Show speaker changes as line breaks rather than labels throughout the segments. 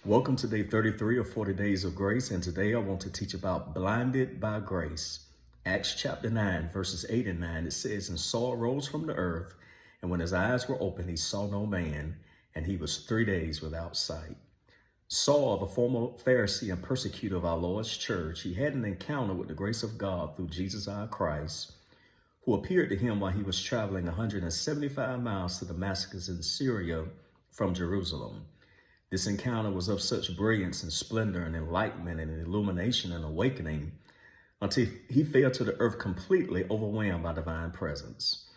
Welcome to day 33 of 40 Days of Grace, and today I want to teach about blinded by grace. Acts chapter 9, verses 8 and 9, it says, "And Saul arose from the earth, and when his eyes were opened, he saw no man, and he was 3 days without sight." Saul, the former Pharisee and persecutor of our Lord's church, he had an encounter with the grace of God through Jesus our Christ, who appeared to him while he was traveling 175 miles to Damascus in Syria from Jerusalem. This encounter was of such brilliance and splendor and enlightenment and illumination and awakening until he fell to the earth completely overwhelmed by divine presence.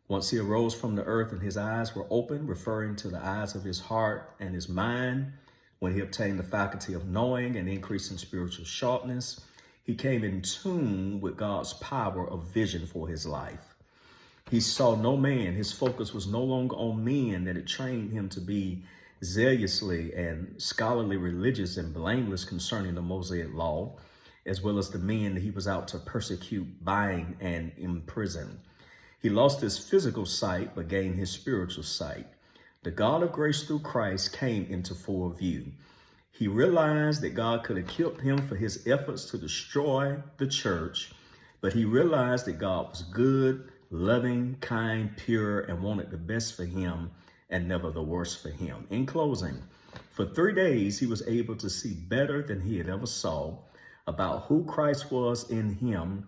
Once he arose from the earth and his eyes were opened, referring to the eyes of his heart and his mind, when he obtained the faculty of knowing and increase in spiritual sharpness, he came in tune with God's power of vision for his life. He saw no man. His focus was no longer on men that had trained him to be zealously and scholarly religious and blameless concerning the Mosaic law, as well as the men that he was out to persecute, bind, and imprison. He lost his physical sight, but gained his spiritual sight. The God of grace through Christ came into full view. He realized that God could have killed him for his efforts to destroy the church, but he realized that God was good, loving, kind, pure, and wanted the best for him and never the worst for him. In closing, for 3 days, he was able to see better than he had ever saw about who Christ was in him,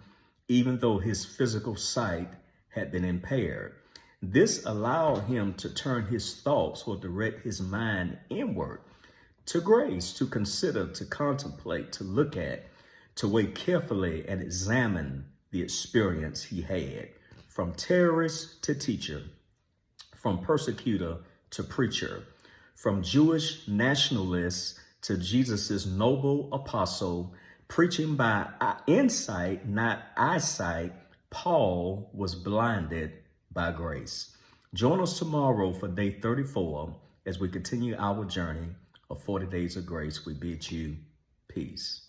even though his physical sight had been impaired. This allowed him to turn his thoughts or direct his mind inward to grace, to consider, to contemplate, to look at, to weigh carefully and examine the experience he had, from terrorist to teacher, from persecutor to preacher, from Jewish nationalist to Jesus's noble apostle, preaching by insight, not eyesight. Paul was blinded by grace. Join us tomorrow for day 34 as we continue our journey of 40 Days of Grace. We bid you peace.